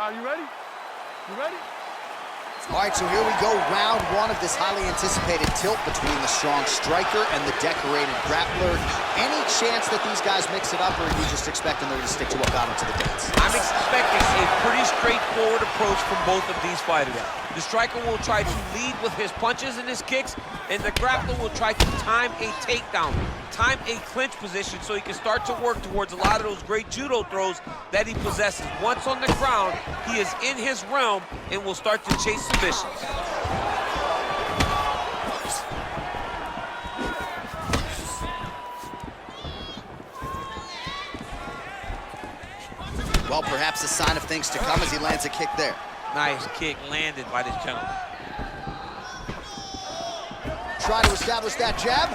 Are you ready? You ready? All right, so here we go, round one of this highly anticipated tilt between the strong striker and the decorated grappler. Any chance that these guys mix it up, or are you just expecting them to stick to what got them to the dance? I'm expecting a pretty straightforward approach from both of these fighters. The striker will try to lead with his punches and his kicks, and the grappler will try to time a takedown, time a clinch position so he can start to work towards a lot of those great judo throws that he possesses. Once on the ground, he is in his realm and will start to chase submissions. Well, perhaps a sign of things to come as he lands a kick there. Nice kick landed by this gentleman. Try to establish that jab.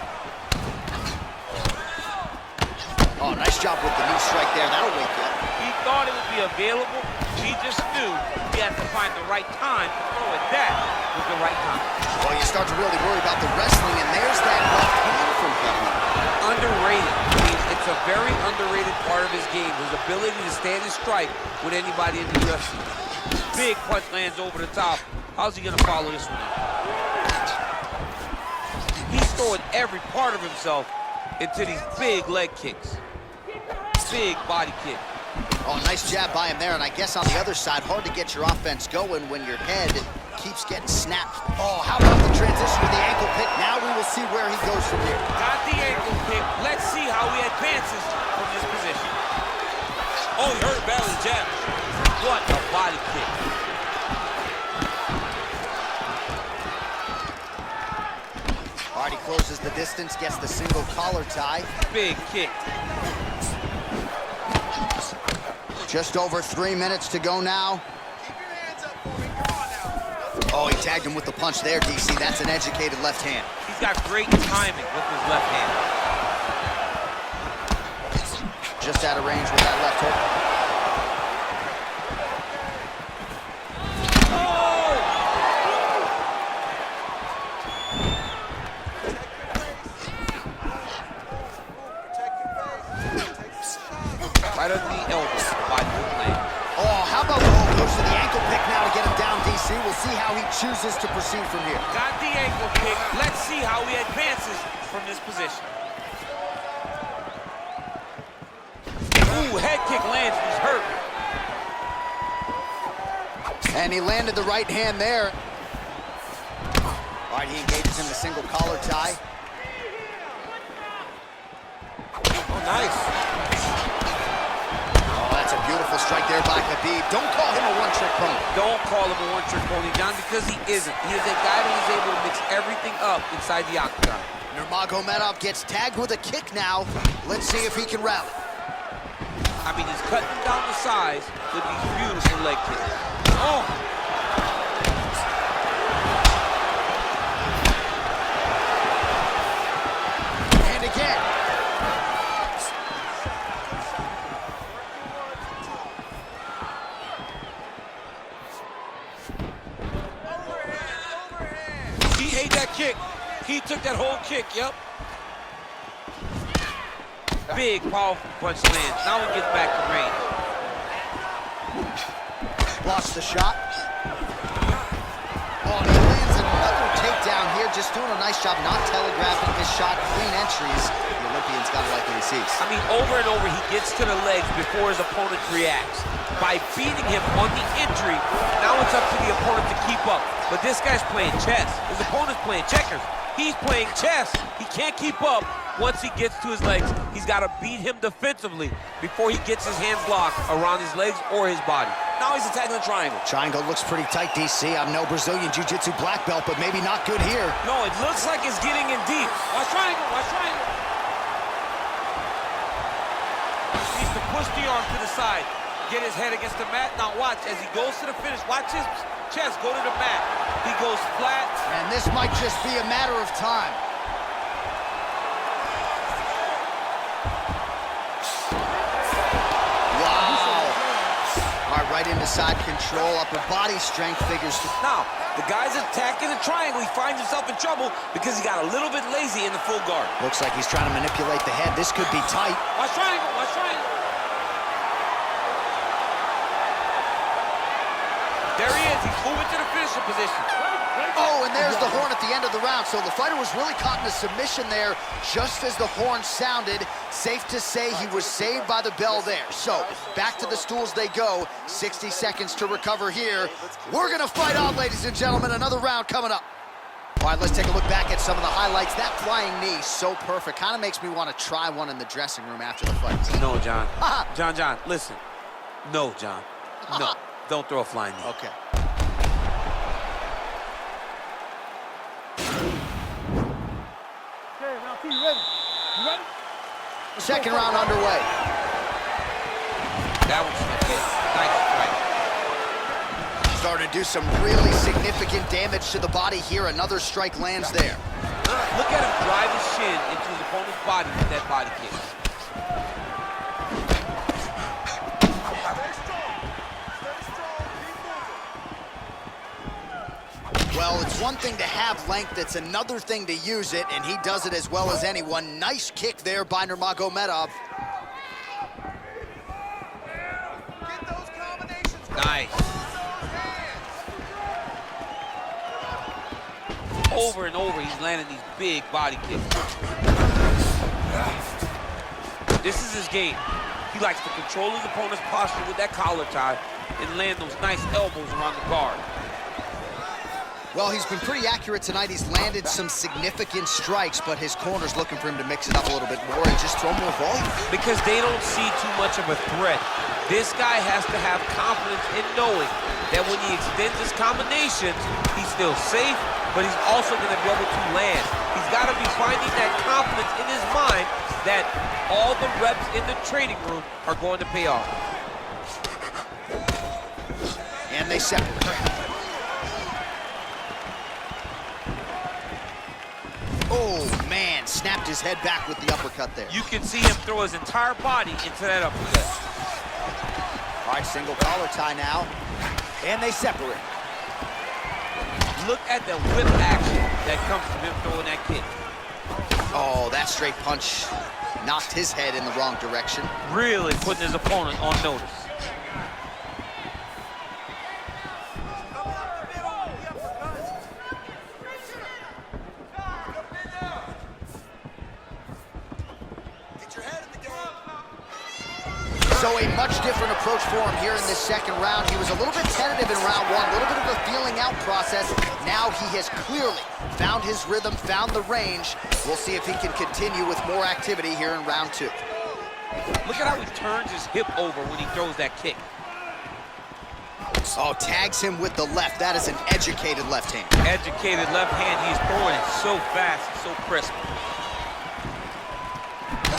Oh, nice job with the knee strike there. That'll wake you up. He thought it would be available. He just knew he had to find the right time to throw it. That was the right time. Well, you start to really worry about the wrestling, and there's that left hand from Khabib. Underrated. I mean, it's a very underrated part of his game, his ability to stand and strike with anybody in the UFC. Big punch lands over the top. How's he gonna follow this one? He's throwing every part of himself into these big leg kicks. Big body kick. Oh, nice jab by him there, and I guess on the other side, hard to get your offense going when your head keeps getting snapped. Oh, how about the transition to the ankle pick? Now we will see where he goes from here. Got the ankle pick. Let's see how he advances from this position. Oh, he hurt badly, jab. What a body kick. All right, he closes the distance, gets the single collar tie. Big kick. Just over 3 minutes to go now. Keep your hands up for me. Come on now. Oh, he tagged him with the punch there, DC. That's an educated left hand. He's got great timing with his left hand. Just out of range with that left hook. Right under the elbow, body hook land. Oh, how about goes to the ankle pick now to get him down, DC. We'll see how he chooses to proceed from here. Got the ankle pick. Let's see how he advances from this position. Ooh, head kick lands. He's hurt. And he landed the right hand there. All right, he engages in the single collar tie. Oh, nice. That's a beautiful strike there by Khabib. Don't call him a one-trick pony. Don't call him a one-trick pony, John, because he isn't. He is a guy that is able to mix everything up inside the octagon. Nurmagomedov gets tagged with a kick now. Let's see if he can rally. I mean, he's cutting down the size with these beautiful leg kicks. Oh! And again. He ate that kick. He took that whole kick, yep. Big, powerful punch lands. Now he gets back to range. Blocks the shot. Oh, he lands another takedown here. Just doing a nice job not telegraphing his shot. Clean entries. The Olympian's got to like what he sees. I mean, over and over, he gets to the legs before his opponent reacts. By beating him on the entry, now it's up to the opponent to keep up. But this guy's playing chess. His opponent's playing checkers. He's playing chess. He can't keep up once he gets to his legs. He's got to beat him defensively before he gets his hands locked around his legs or his body. Now he's attacking the triangle. Triangle looks pretty tight, DC. I'm no Brazilian Jiu-Jitsu black belt, but maybe not good here. No, it looks like it's getting in deep. Watch triangle, watch triangle. He needs to push the arm to the side. Get his head against the mat. Now watch, as he goes to the finish, watch his chest go to the mat. He goes flat. And this might just be a matter of time. Wow. All right, right into side control. Upper body strength figures. Now, the guy's attacking the triangle. He finds himself in trouble because he got a little bit lazy in the full guard. Looks like he's trying to manipulate the head. This could be tight. Watch triangle, watch triangle. He's moving to the finishing position. Oh, and there's the horn at the end of the round. So the fighter was really caught in a submission there just as the horn sounded. Safe to say he was saved by the bell there. So back to the stools they go. 60 seconds to recover here. We're gonna fight on, ladies and gentlemen. Another round coming up. All right, let's take a look back at some of the highlights. That flying knee, so perfect. Kind of makes me want to try one in the dressing room after the fight. No, John. John, listen. No, John. No, don't throw a flying knee. Okay. Okay, round 2, you ready? You ready? Second round underway. That was nice strike. Starting to do some really significant damage to the body here. Another strike lands there. Look at him drive his shin into his opponent's body with that body kick. Well, it's one thing to have length, it's another thing to use it, and he does it as well as anyone. Nice kick there by Nurmagomedov. Get those combinations going. Nice. Over and over, he's landing these big body kicks. This is his game. He likes to control his opponent's posture with that collar tie and land those nice elbows around the guard. Well, he's been pretty accurate tonight. He's landed some significant strikes, but his corner's looking for him to mix it up a little bit more and just throw more volume. Because they don't see too much of a threat. This guy has to have confidence in knowing that when he extends his combinations, he's still safe, but he's also going to be able to land. He's got to be finding that confidence in his mind that all the reps in the training room are going to pay off. And they separate. Oh, man, snapped his head back with the uppercut there. You can see him throw his entire body into that uppercut. All right, single collar tie now, and they separate. Look at the whip action that comes from him throwing that kick. Oh, that straight punch knocked his head in the wrong direction. Really putting his opponent on notice. So a much different approach for him here in this second round. He was a little bit tentative in round one, a little bit of a feeling out process. Now he has clearly found his rhythm, found the range. We'll see if he can continue with more activity here in round two. Look at how he turns his hip over when he throws that kick. Oh, tags him with the left. That is an educated left hand. Educated left hand, he's throwing it so fast, so crisp.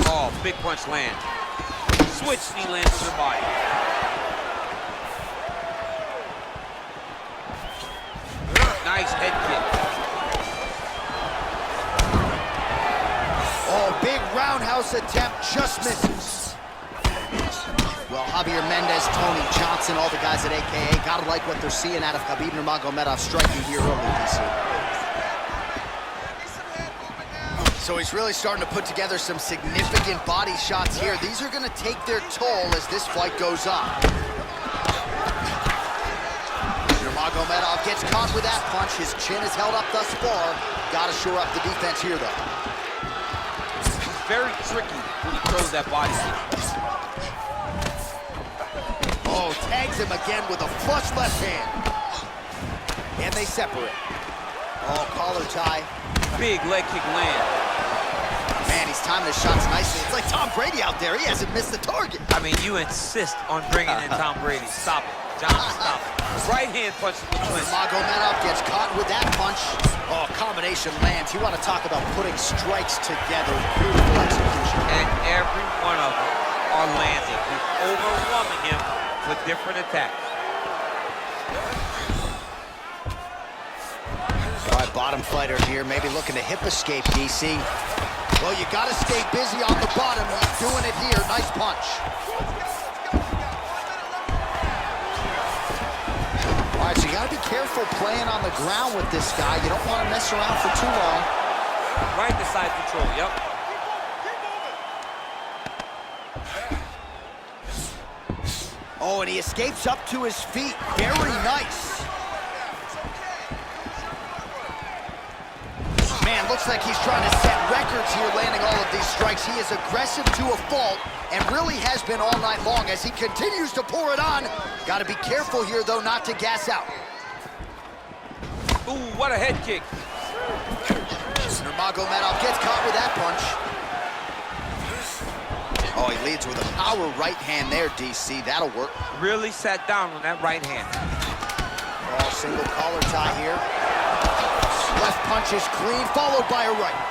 Oh, big punch land. Switch knee lands to the body. Nice head kick. Oh, big roundhouse attempt, just misses. Well, Javier Mendez, Tony Johnson, all the guys at AKA, gotta like what they're seeing out of Khabib Nurmagomedov striking here early, DC. So he's really starting to put together some significant body shots here. These are gonna take their toll as this fight goes on. Nurmagomedov gets caught with that punch. His chin is held up thus far. Gotta shore up the defense here, though. Very tricky when he throws that body kick. Oh, tags him again with a flush left hand. And they separate. Oh, collar tie. Big leg kick land. Man, he's timing his shots nicely. It's like Tom Brady out there. He hasn't missed the target. I mean, you insist on bringing in Tom Brady. Stop it. John, stop it. Right hand punch in the clinch. Nurmagomedov gets caught with that punch. Oh, combination lands. You want to talk about putting strikes together. Beautiful execution. And every one of them are landing. He's overwhelming him with different attacks. All right, bottom fighter here, maybe looking to hip escape, DC. Well, you got to stay busy on the bottom. He's doing it here. Nice punch. All right, so you got to be careful playing on the ground with this guy. You don't want to mess around for too long. Right to side control, yep. Oh, and he escapes up to his feet. Very nice. it looks like he's trying to set records here, landing all of these strikes. He is aggressive to a fault, and really has been all night long as he continues to pour it on. Got to be careful here, though, not to gas out. Ooh, what a head kick. Nurmagomedov gets caught with that punch. Oh, he leads with a power right hand there, DC. That'll work. Really sat down on that right hand. Oh, single collar tie here. Left punch is clean, followed by a right.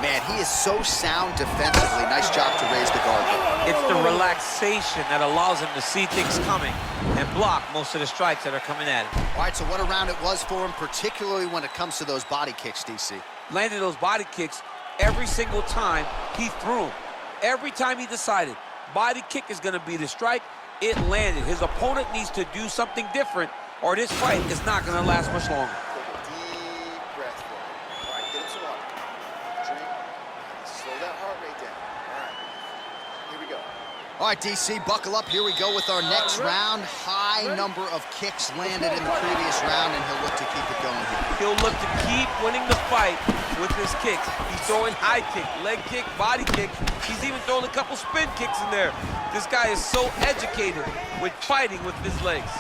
Man, he is so sound defensively. Nice job to raise the guard. It's the relaxation that allows him to see things coming and block most of the strikes that are coming at him. All right, so what a round it was for him, particularly when it comes to those body kicks, DC. Landed those body kicks every single time he threw them. Every time he decided body kick is going to be the strike, it landed. His opponent needs to do something different, or this fight is not going to last much longer. Deep breath for him. All right, get him some water. Drink. Slow that heart rate down. All right, here we go. All right, DC, buckle up. Here we go with our next round. High number of kicks landed in the previous round, and he'll look to keep it going here. He'll look to keep winning the fight with his kicks. He's throwing high kick, leg kick, body kick. He's even throwing a couple spin kicks in there. This guy is so educated with fighting with his legs.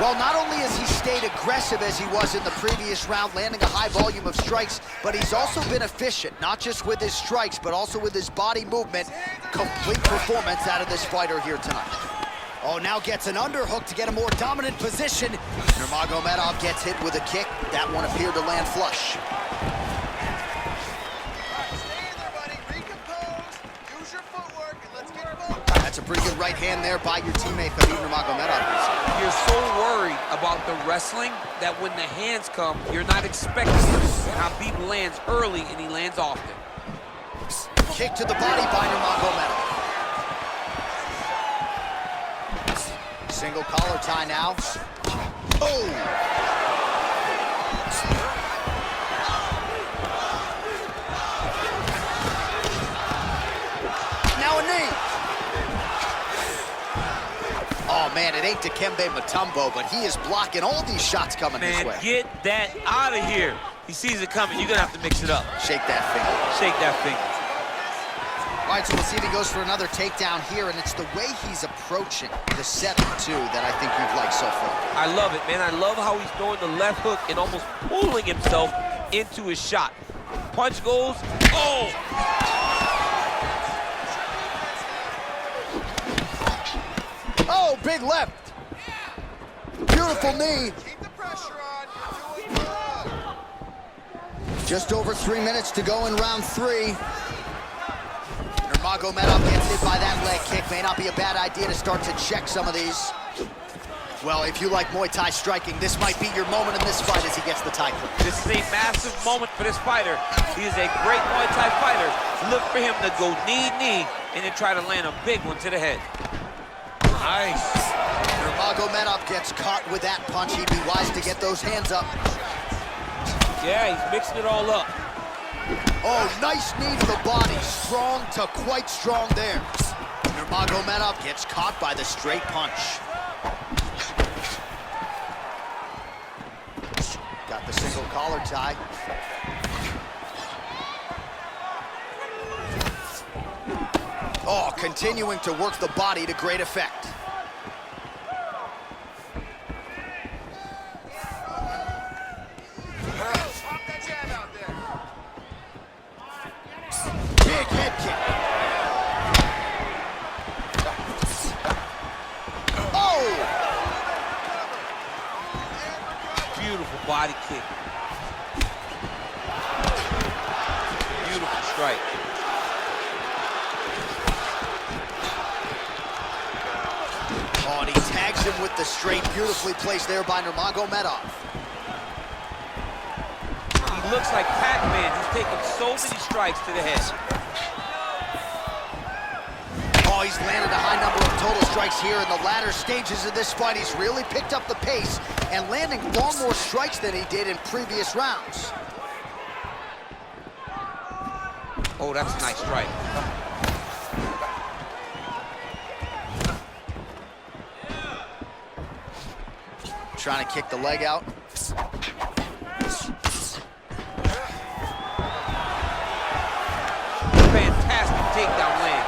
Well, not only has he stayed aggressive as he was in the previous round, landing a high volume of strikes, but he's also been efficient, not just with his strikes, but also with his body movement. Complete performance out of this fighter here tonight. Oh, now gets an underhook to get a more dominant position. Nurmagomedov gets hit with a kick. That one appeared to land flush. Stay in there, buddy. Recompose. Use your footwork, and let's get going. That's a pretty good right hand there by your teammate, Khabib Nurmagomedov. You're so worried about the wrestling that when the hands come, you're not expecting them. And Khabib lands early and he lands often. Kick to the body by Nurmagomedov. Single collar tie now. Oh! Now a knee. Oh, man, it ain't Dikembe Mutombo, but he is blocking all these shots coming his way. Man, get that out of here. He sees it coming. You're going to have to mix it up. Shake that finger. Shake that finger. All right, so we'll see if he goes for another takedown here, and it's the way he's approaching the 7-2 that I think you've liked so far. I love it, man. I love how he's throwing the left hook and almost pulling himself into his shot. Punch goes, oh! Oh, big left. Beautiful knee. Keep the pressure on. You're doing good. Just over 3 minutes to go in round 3. Nurmagomedov gets hit by that leg kick. May not be a bad idea to start to check some of these. Well, if you like Muay Thai striking, this might be your moment in this fight as he gets the tie clip. This is a massive moment for this fighter. He is a great Muay Thai fighter. Look for him to go knee, and then try to land a big one to the head. Nice. Nurmagomedov gets caught with that punch. He'd be wise to get those hands up. Yeah, he's mixing it all up. Oh, nice knee to the body. Strong to quite strong there. Nurmagomedov gets caught by the straight punch. Got the single collar tie. Oh, continuing to work the body to great effect. Pop that jab out there. Big head kick. Oh! Beautiful body kick. Beautiful strike. Oh, and he tags him with the straight. Beautifully placed there by Nurmagomedov. He looks like Pac-Man. He's taking so many strikes to the head. Oh, he's landed a high number of total strikes here in the latter stages of this fight. He's really picked up the pace and landing far more strikes than he did in previous rounds. Oh, that's a nice strike. trying to kick the leg out. Fantastic takedown land.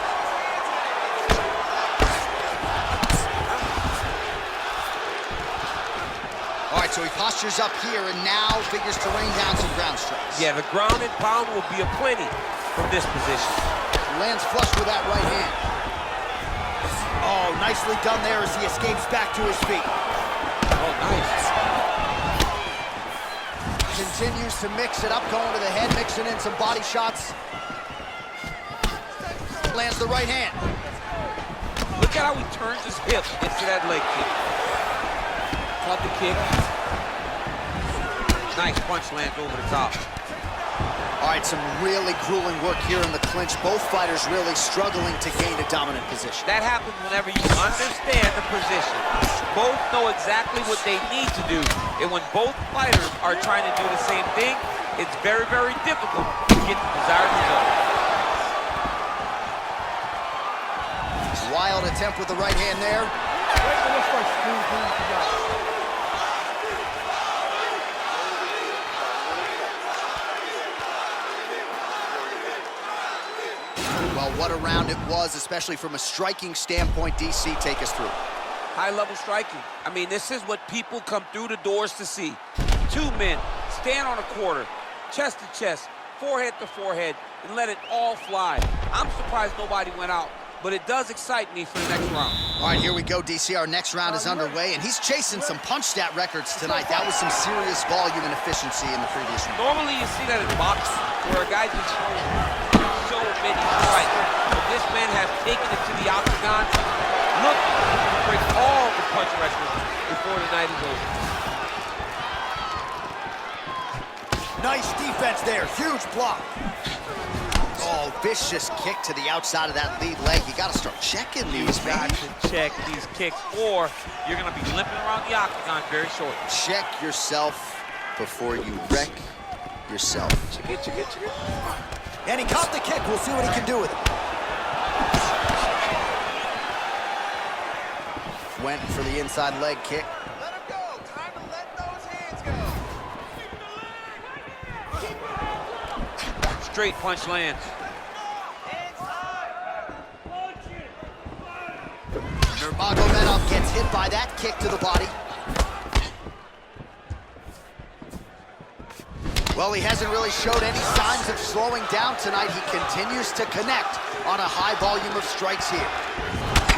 All right, so he postures up here and now figures to rain down some ground strikes. Yeah, the ground and pound will be aplenty from this position. Lands flush with that right hand. Oh, nicely done there as he escapes back to his feet. Oh, nice. Continues to mix it up, going to the head, mixing in some body shots. Lands the right hand. Look at how he turns his hip into that leg kick. Caught the kick. Nice punch lands over the top. All right, some really grueling work here in the clinch. Both fighters really struggling to gain a dominant position. That happens whenever you understand the position. Both know exactly what they need to do. And when both fighters are trying to do the same thing, it's very, very difficult to get the desired result. Wild attempt with the right hand there. Well, what a round it was, especially from a striking standpoint. DC, take us through. High-level striking. I mean, this is what people come through the doors to see. Two men stand on a quarter, chest to chest, forehead to forehead, and let it all fly. I'm surprised nobody went out, but it does excite me for the next round. All right, here we go, DC. Our next round is underway, and he's chasing some punch stat records tonight. That was some serious volume and efficiency in the previous round. Normally, you see that in boxing, where a guy just throws so many strikes. But this man has taken it to the octagon, looking to break all the punch records before the night is over. Nice defense there, huge block. Oh, vicious kick to the outside of that lead leg. You got to start checking these, man. You got to check these kicks, or you're going to be limping around the octagon very short. Check yourself before you wreck yourself. Check it, check it, check it. And he caught the kick. We'll see what he can do with it. Went for the inside leg kick. Let him go. Time to let those hands go. Straight punch lands. Nurmagomedov gets hit by that kick to the body. Well, he hasn't really showed any signs of slowing down tonight. He continues to connect on a high volume of strikes here.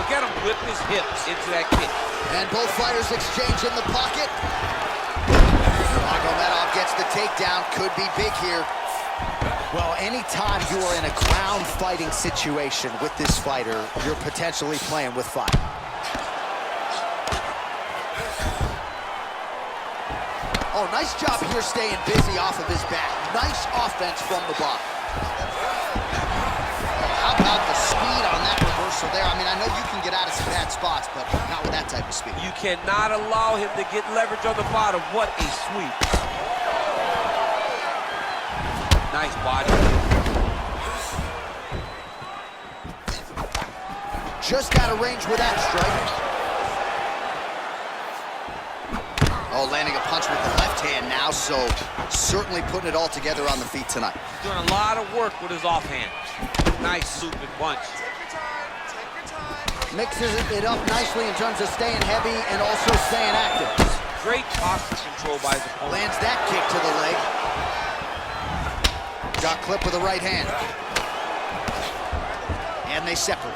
Look at him whip his hips into that kick. And both fighters exchange in the pocket. Nurmagomedov gets the takedown. Could be big here. Well, anytime you are in a ground fighting situation with this fighter, you're potentially playing with fire. Oh, nice job here staying busy off of his back. Nice offense from the bottom. How about the speed on that reversal there? I mean, I know you can get out of some bad spots, but not with that type of speed. You cannot allow him to get leverage on the bottom. What a sweep. Nice body. Just out of range with that strike. Oh, landing a punch with the left hand now, so certainly putting it all together on the feet tonight. He's doing a lot of work with his offhand. Nice looping punch. Take your time. Take your time. Mixes it up nicely in terms of staying heavy and also staying active. Great posture control by his opponent. Lands that kick to the leg. Got clipped with the right hand. And they separate.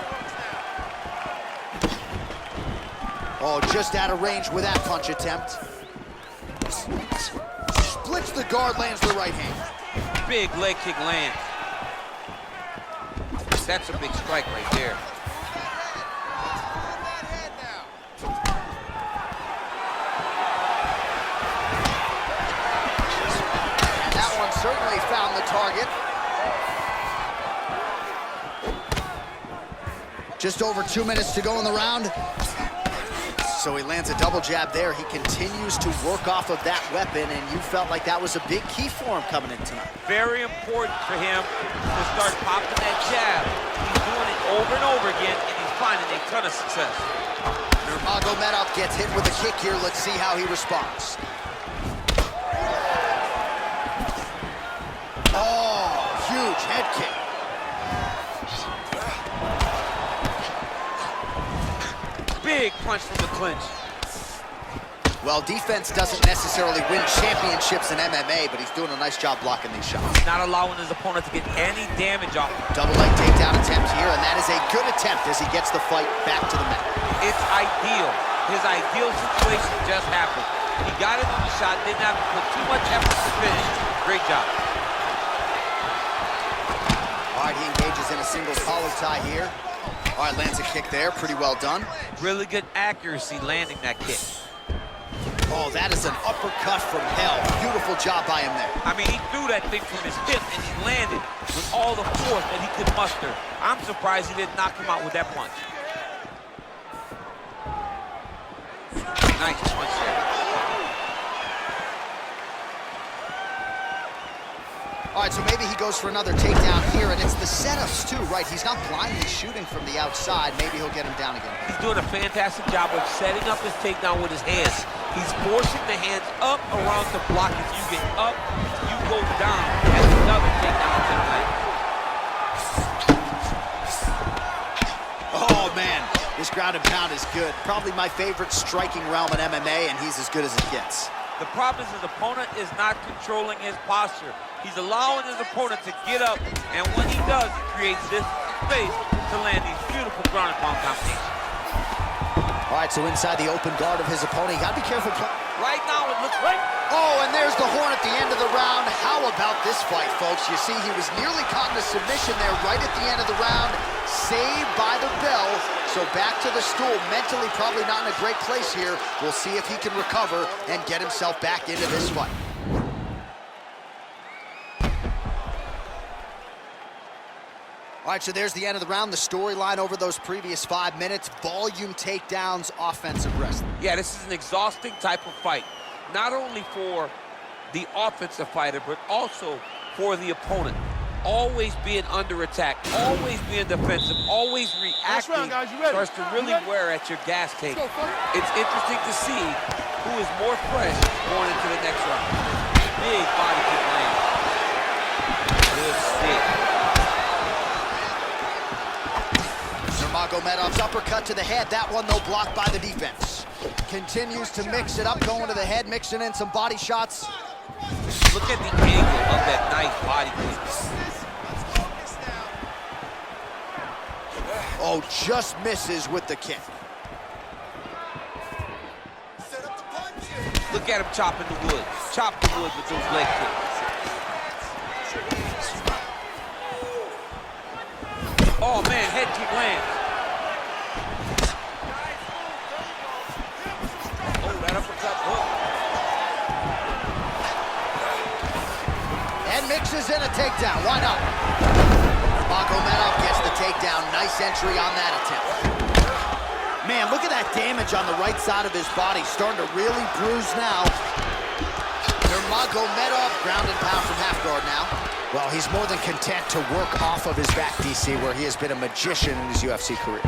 Oh, just out of range with that punch attempt. Splits the guard, lands the right hand. Big leg kick lands. That's a big strike right there. And that one certainly found the target. Just over 2 minutes to go in the round. So he lands a double jab there. He continues to work off of that weapon, and you felt like that was a big key for him coming in tonight. Very important for him to start popping that jab. He's doing it over and over again, and he's finding a ton of success. Nurmagomedov gets hit with a kick here. Let's see how he responds. Oh, huge head kick. Big punch from the clinch. Well, defense doesn't necessarily win championships in MMA, but he's doing a nice job blocking these shots. Not allowing his opponent to get any damage off. Double leg takedown attempt here, and that is a good attempt as he gets the fight back to the mat. It's ideal. His ideal situation just happened. He got into the shot, didn't have to put too much effort to finish. Great job. All right, he engages in a single collar tie here. All right, lands a kick there, pretty well done. Really good accuracy landing that kick. Oh, that is an uppercut from hell. Beautiful job by him there. I mean, he threw that thing from his hip and he landed with all the force that he could muster. I'm surprised he didn't knock him out with that punch. Nice punch there. All right, so maybe he goes for another takedown here, and it's the setups too, right? He's not blindly shooting from the outside. Maybe he'll get him down again. He's doing a fantastic job of setting up his takedown with his hands. He's forcing the hands up around the block. If you get up, you go down. That's another takedown tonight. Oh, man, this ground and pound is good. Probably my favorite striking realm in MMA, and he's as good as it gets. The problem is his opponent is not controlling his posture. He's allowing his opponent to get up, and when he does, he creates this space to land these beautiful ground and pound combinations. All right, so inside the open guard of his opponent, you gotta be careful. Right now, it looks right. Oh, and there's the horn at the end of the round. How about this fight, folks? You see, he was nearly caught in a submission there right at the end of the round. Saved by the bell. So back to the stool. Mentally, probably not in a great place here. We'll see if he can recover and get himself back into this fight. All right, so there's the end of the round. The storyline over those previous 5 minutes. Volume takedowns, offensive wrestling. Yeah, this is an exhausting type of fight. Not only for the offensive fighter, but also for the opponent. Always being under attack, always being defensive, always reacting. Round, guys. You ready? Starts to really wear at your gas tank. It's interesting to see who is more fresh going into the next round. Big body kick land. Good stick. Nurmagomedov's uppercut to the head. That one, though, blocked by the defense. Continues to mix it up, going to the head, mixing in some body shots. Look at the angle of that nice body kick. Oh, just misses with the kick. Look at him chopping the wood. Chop the wood with those leg kicks. Oh, man, head kick lands. Oh, that uppercut hook. And mixes in a takedown. Why not? Nurmagomedov gets the takedown. Nice entry on that attempt. Man, look at that damage on the right side of his body. Starting to really bruise now. Nurmagomedov ground and pound from half guard now. Well, he's more than content to work off of his back, DC, where he has been a magician in his UFC career.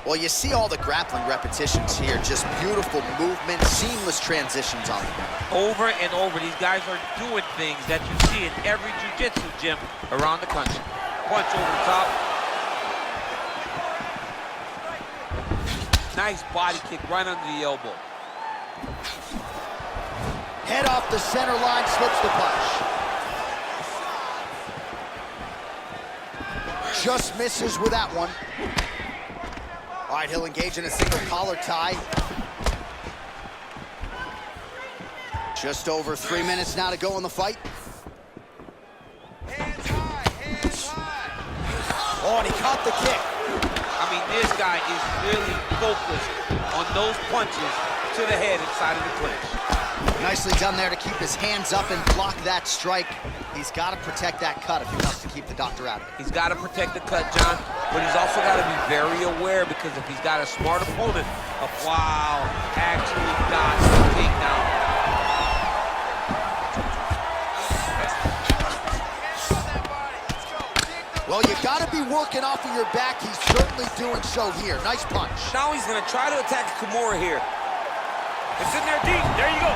Well, you see all the grappling repetitions here. Just beautiful movement, seamless transitions on the ground. Over and over, these guys are doing things that you see in every jiu-jitsu gym around the country. Punch over the top. Nice body kick right under the elbow. Head off the center line, slips the punch. Just misses with that one. All right, he'll engage in a single collar tie. Just over 3 minutes now to go in the fight. Hands high, hands high. Oh, and he caught the kick. I mean, this guy is really focused on those punches to the head inside of the clinch. Nicely done there to keep his hands up and block that strike. He's got to protect that cut if he wants to keep the doctor out of it. He's got to protect the cut, John, but he's also got to be very aware, because if he's got a smart opponent, wow, actually got the takedown. Well, you got to be working off of your back. He's certainly doing so here. Nice punch. Now he's going to try to attack Kimura here. It's in there deep. There you go.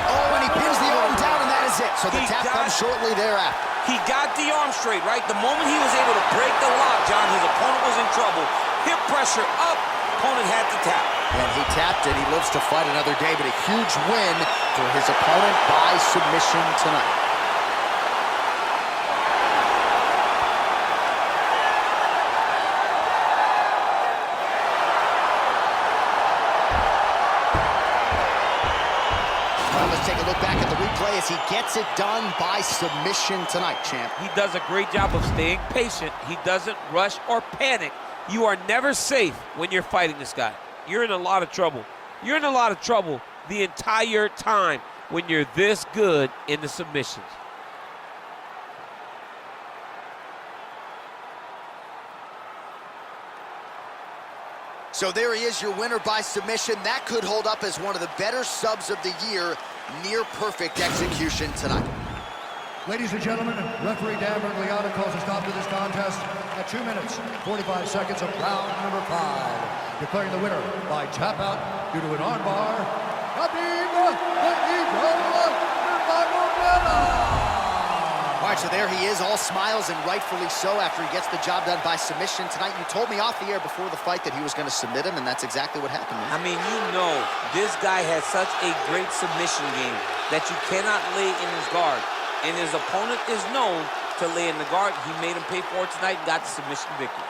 Oh, and he pins the arm down, and that is it. So the tap comes shortly thereafter. He got the arm straight, right? The moment he was able to break the lock, John, his opponent was in trouble. Hip pressure up. Opponent had to tap. And he tapped it. He lives to fight another day, but a huge win for his opponent by submission tonight. Well, let's take a look back at the replay as he gets it done by submission tonight, champ. He does a great job of staying patient. He doesn't rush or panic. You are never safe when you're fighting this guy. You're in a lot of trouble. You're in a lot of trouble the entire time when you're this good in the submissions. So there he is, your winner by submission. That could hold up as one of the better subs of the year. Near perfect execution tonight. Ladies and gentlemen, referee Dan Bergliano calls a stop to this contest at 2 minutes, 45 seconds of round number 5. Declaring the winner by tap out due to an armbar, Khabib Nurmagomedov. All right, so there he is, all smiles and rightfully so after he gets the job done by submission tonight. You told me off the air before the fight that he was going to submit him, and that's exactly what happened, man. I mean, you know, this guy has such a great submission game that you cannot lay in his guard. And his opponent is known to lay in the guard. He made him pay for it tonight and got the submission victory.